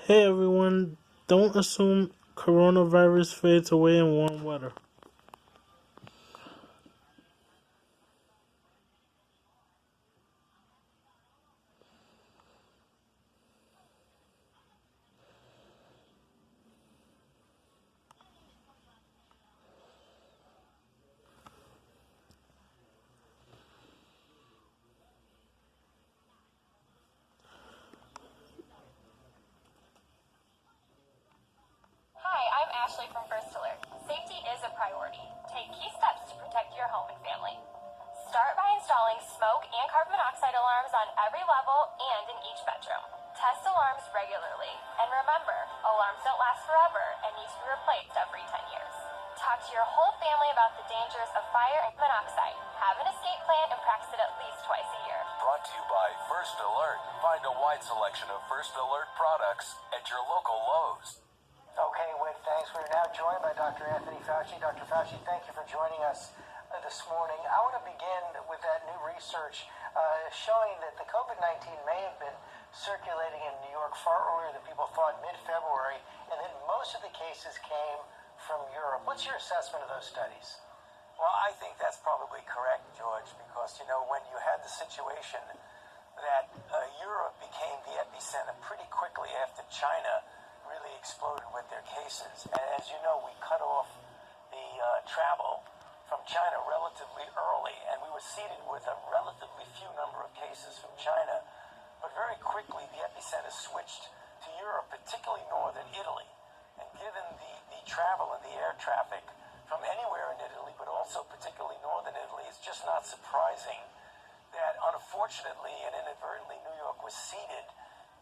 Hey everyone, don't assume coronavirus fades away in warm weather. Hi, I'm Ashley from First Alert. Safety is a priority. Take key steps to protect your home and family. Start by installing smoke and carbon monoxide alarms on every level and in each bedroom. Test alarms regularly. And remember, alarms don't last forever and need to be replaced every 10 years. Talk to your whole family about the dangers of fire and monoxide. Have an escape plan and practice it at least twice a year. Brought to you by First Alert. Find a wide selection of First Alert products at your local Lowe's. Okay, Whit, thanks. We're now joined by Dr. Anthony Fauci. Dr. Fauci, thank you for joining us this morning. I want to begin with that new research showing that the COVID-19 may have been circulating in New York far earlier than people thought, mid-February, and that most of the cases came from Europe. What's your assessment of those studies? Well, I think that's probably correct, George, because, when you had the situation that Europe became the epicenter pretty quickly after China really exploded with their cases. And as you know, we cut off the travel from China relatively early, and we were seated with a relatively few number of cases from China. But very quickly, the epicenter switched to Europe, particularly northern Italy. And given the travel and the air traffic from anywhere in Italy, but also particularly northern Italy, it's just not surprising that, unfortunately and inadvertently, New York was seated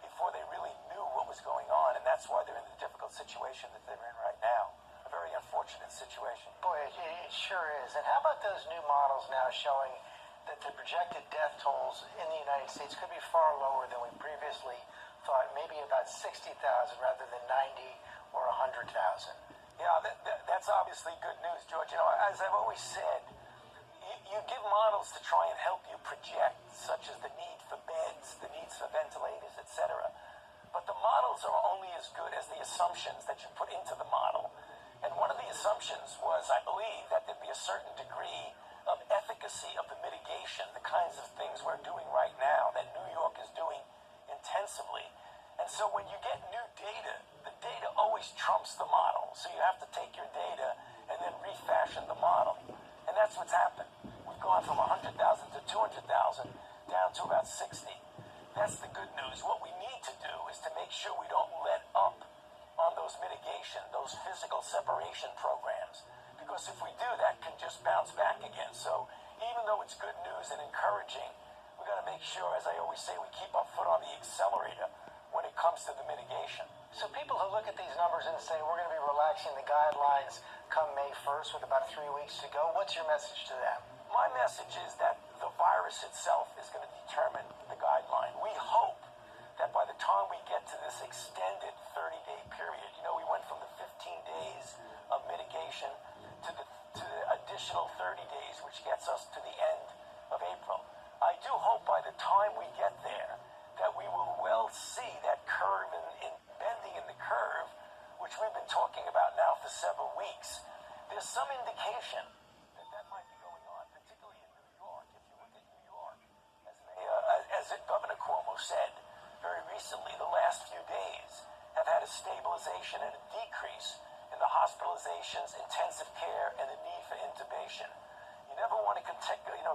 before they really knew what was going on, and that's why they're in the difficult situation that they're in right now. A very unfortunate situation. Boy, it sure is. And how about those new models now showing that the projected death tolls in the United States could be far lower than we previously thought, maybe about 60,000 rather than 90 or 100,000? Yeah, that's obviously good news, George. As I've always said, you give models to try and help you project, such as the need for beds, the needs for ventilators, etc. But the models are only as good as the assumptions that you put into the model. And one of the assumptions was, I believe, that there'd be a certain degree of efficacy of the mitigation, the kinds of things we're doing right now, that New York is doing intensively. And so when you get new data, the data always trumps the model. So you have to take your data and then refashion the model. And that's what's happened. We've gone from 100,000 to 200,000 down to about 60. That's the good news. What we need to do is to make sure we don't let up on those mitigation, those physical separation programs. Because if we do, that can just bounce back again. So even though it's good news and encouraging, we've got to make sure, as I always say, we keep our foot on the accelerator when it comes to the mitigation. So people who look at these numbers and say we're going to be relaxing the guidelines come May 1st with about 3 weeks to go, what's your message to them? My message is that the virus itself is going to determine the guideline. We hope that by the time we get to this extended 30-day period, we went from the 15 days of mitigation to the additional 30 days, which gets us to the end of April. I do hope by the time we get there that we will well see that curve in bending in the curve, which we've been talking about now for several weeks. There's some indication that might be going on, particularly in New York. If you look at New York, as Governor Cuomo said very recently, the last few days have had a stabilization and a decrease in the hospitalizations, intensive care, and the need for intubation. You never want to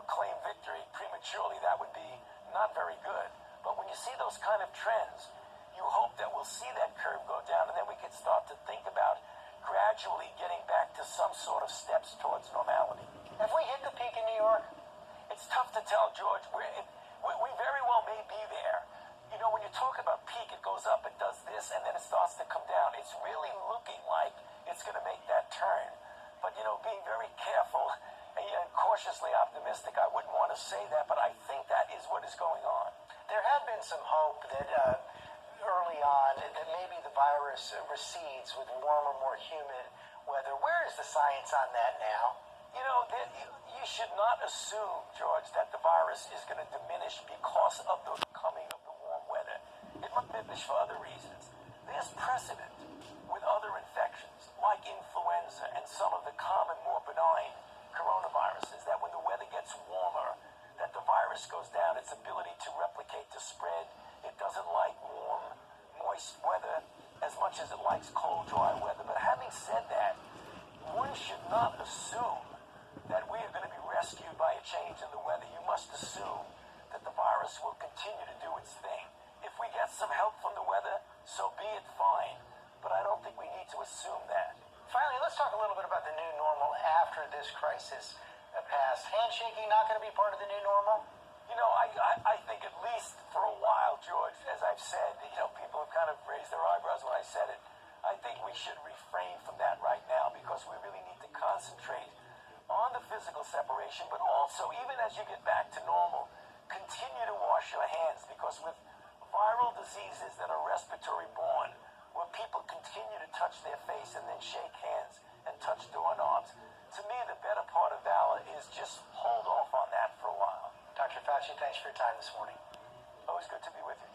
claim victory prematurely. That would be not very good. But when you see those kind of trends, you hope that we'll see that curve go down, and then we can start to think about gradually getting back to some sort of steps towards normality. Have we hit the peak in New York? It's tough to tell, George. We very well may be there. When you talk about peak, it goes up, it does this, and then it starts to come down. It's really looking like it's going to make that turn. But, being very careful and cautiously optimistic, I wouldn't want to say that, but I think that is what is going on. There had been some hope that early on that maybe the virus recedes with warmer, more humid weather. Where is the science on that now? You should not assume, George, that the virus is going to diminish because of the coming of the warm weather. It might diminish for other reasons. There's precedent with other infections, like influenza and some of the common more benign coronaviruses, that when the weather gets warmer, that the virus goes down, its ability to replicate, to spread. It doesn't like warm, moist weather as much as it likes cold, dry weather. But having said that, one should not assume that we are going to be rescued by a change in the weather. You must assume that the virus will continue to do its thing. If we get some help from the weather, so be it, fine. But I don't think we need to assume that. Finally, let's talk a little bit about the new normal after this crisis passed. Handshaking not going to be part of the new normal? You know, I think at least for a while, George, as I've said, people have kind of raised their eyebrows when I said it. I think we should refrain from that right now because we really need to concentrate on the physical separation, but also, even as you get back to normal, continue to wash your hands, because with viral diseases that are respiratory borne, where people continue to touch their face and then shake hands and touch doorknobs, to me the better part of valor is just hold off on that for a while. Dr. Fauci, thanks for your time this morning. Always good to be with you.